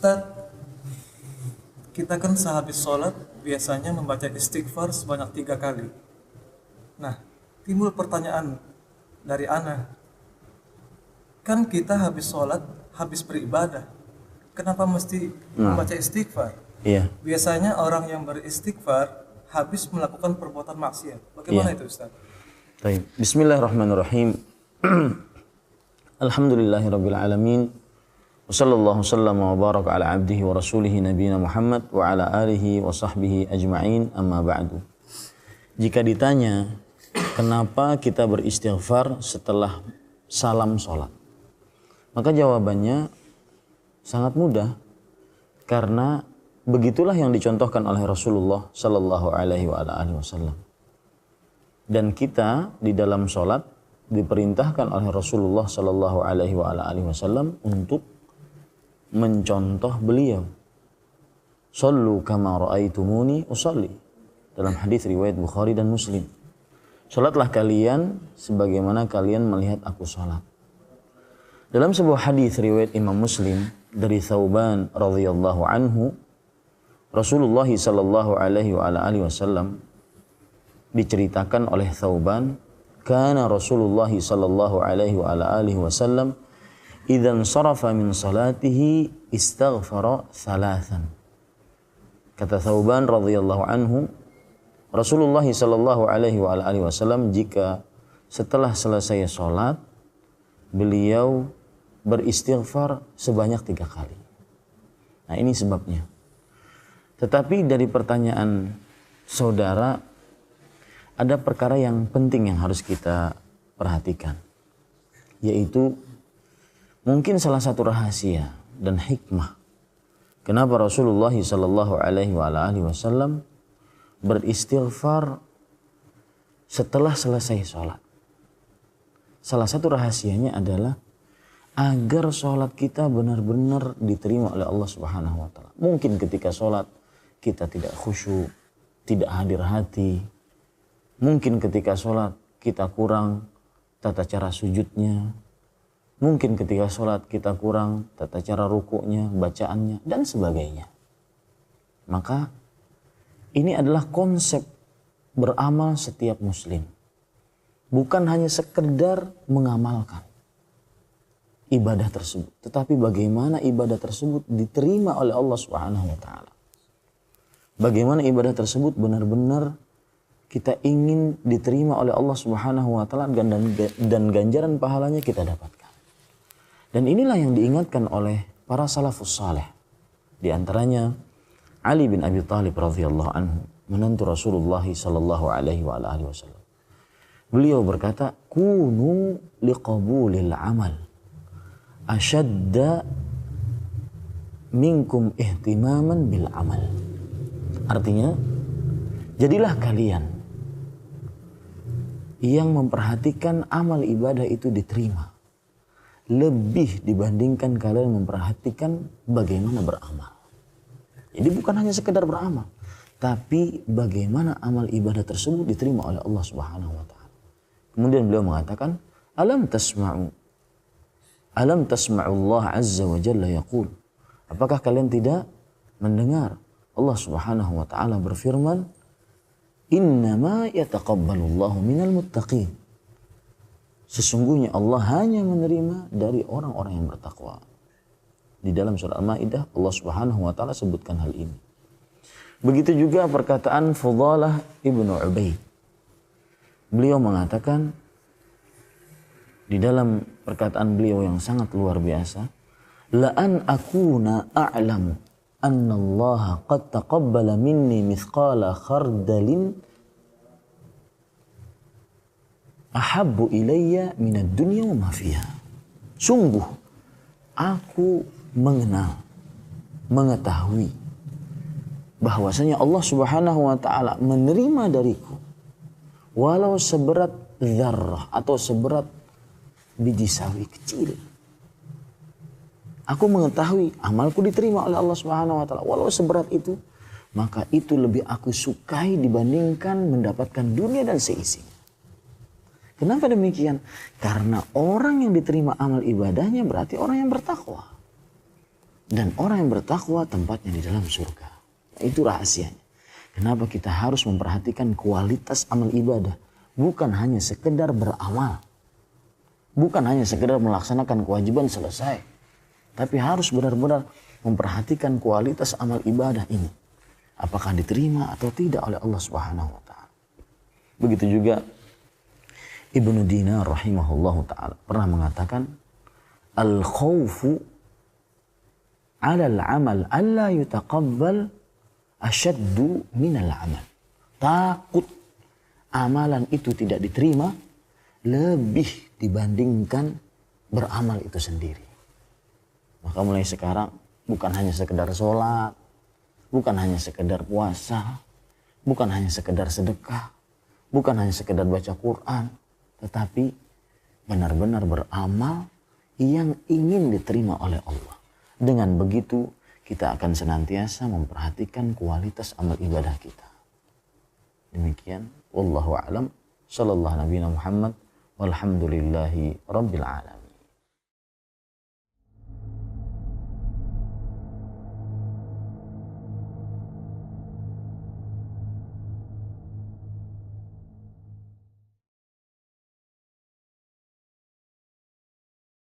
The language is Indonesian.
Ustadz, kita kan sehabis sholat biasanya membaca istighfar sebanyak 3 kali. Nah, timbul pertanyaan dari ana, kan kita habis sholat, habis beribadah, kenapa mesti membaca istighfar? Iya. Biasanya orang yang beristighfar habis melakukan perbuatan maksiat. Bagaimana itu Ustaz? Baik. Bismillahirrahmanirrahim. Alhamdulillahirabbil alamin. Wassallallahu sallama wa baraka ala abdihi wa rasulihi nabiyina Muhammad wa ala alihi wa sahbihi ajma'in, amma ba'du. Jika ditanya kenapa kita beristighfar setelah salam sholat, maka jawabannya sangat mudah, karena begitulah yang dicontohkan oleh Rasulullah sallallahu alaihi wasallam. Dan kita di dalam sholat diperintahkan oleh Rasulullah sallallahu alaihi wasallam untuk mencontoh beliau. Sallu kama ra'aitumuni usalli, dalam hadis riwayat Bukhari dan Muslim. Salatlah kalian sebagaimana kalian melihat aku salat. Dalam sebuah hadis riwayat Imam Muslim dari Thauban radhiyallahu anhu, Rasulullah sallallahu alaihi wasallam diceritakan oleh Thauban, kana Rasulullah sallallahu alaihi wasallam idzan sarafa min salatihi istaghfara thalathan. Kata Thauban radhiyallahu anhu, Rasulullah sallallahu alaihi wasallam jika setelah selesai salat beliau beristighfar sebanyak 3 kali. Nah, ini sebabnya. Tetapi dari pertanyaan saudara, ada perkara yang penting yang harus kita perhatikan, yaitu mungkin salah satu rahasia dan hikmah kenapa Rasulullah sallallahu alaihi wasallam beristighfar setelah selesai sholat. Salah satu rahasianya adalah agar sholat kita benar-benar diterima oleh Allah Subhanahu wa taala. Mungkin ketika sholat kita tidak khusyuk, tidak hadir hati. Mungkin ketika sholat kita kurang tata cara sujudnya. Mungkin ketika sholat kita kurang tata cara rukuknya, bacaannya, dan sebagainya. Maka ini adalah konsep beramal setiap muslim. Bukan hanya sekedar mengamalkan ibadah tersebut, tetapi bagaimana ibadah tersebut diterima oleh Allah Subhanahu wa taala. Bagaimana ibadah tersebut benar-benar kita ingin diterima oleh Allah Subhanahu wa taala dan ganjaran pahalanya kita dapatkan. Dan inilah yang diingatkan oleh para salafus saleh. Di antaranya Ali bin Abi Thalib radhiyallahu anhu, menantu Rasulullah sallallahu alaihi wasallam. Beliau berkata, "Kunu liqabulil amal ashadda minkum ihtimaman bil amal." Artinya, jadilah kalian yang memperhatikan amal ibadah itu diterima lebih dibandingkan kalian memperhatikan bagaimana beramal. Jadi bukan hanya sekedar beramal, tapi bagaimana amal ibadah tersebut diterima oleh Allah Subhanahu wa taala. Kemudian beliau mengatakan, Alam tasma'u Allah Azza wa Jalla yaqul. Apakah kalian tidak mendengar Allah Subhanahu wa taala berfirman, Innama yataqabbalullahu minal muttaqin. Sesungguhnya Allah hanya menerima dari orang-orang yang bertakwa. Di dalam surah Al-Maidah Allah Subhanahu wa taala sebutkan hal ini. Begitu juga perkataan Fudalah ibnu Ubaid. Beliau mengatakan di dalam perkataan beliau yang sangat luar biasa, la an akuna a'lamu anna Allah qad taqabbala minni mithqala khardalin ahabbu ilayya minad dunya wa ma fiha. Sungguh aku mengetahui bahwasanya Allah Subhanahu wa taala menerima dariku walau seberat dzarrah atau seberat biji sawi kecil. Aku mengetahui amalku diterima oleh Allah Subhanahu wa taala walau seberat itu, maka itu lebih aku sukai dibandingkan mendapatkan dunia dan seisinya. Kenapa demikian? Karena orang yang diterima amal ibadahnya berarti orang yang bertakwa. Dan orang yang bertakwa tempatnya di dalam surga. Nah, itu rahasianya. Kenapa kita harus memperhatikan kualitas amal ibadah. Bukan hanya sekedar beramal. Bukan hanya sekedar melaksanakan kewajiban selesai. Tapi harus benar-benar memperhatikan kualitas amal ibadah ini. Apakah diterima atau tidak oleh Allah Subhanahu wa taala. Begitu juga Ibnu Dinar rahimahullahu taala pernah mengatakan, al-khawfu 'ala al-'amal alla yutaqabbal asyaddu minal 'amal. Takut amalan itu tidak diterima lebih dibandingkan beramal itu sendiri. Maka mulai sekarang bukan hanya sekedar sholat, bukan hanya sekedar puasa, bukan hanya sekedar sedekah, bukan hanya sekedar baca Quran, tetapi benar-benar beramal yang ingin diterima oleh Allah. Dengan begitu kita akan senantiasa memperhatikan kualitas amal ibadah kita. Demikian, wallahu a'lam, sallallahu nabiyana Muhammad, walhamdulillahi rabbil alamin.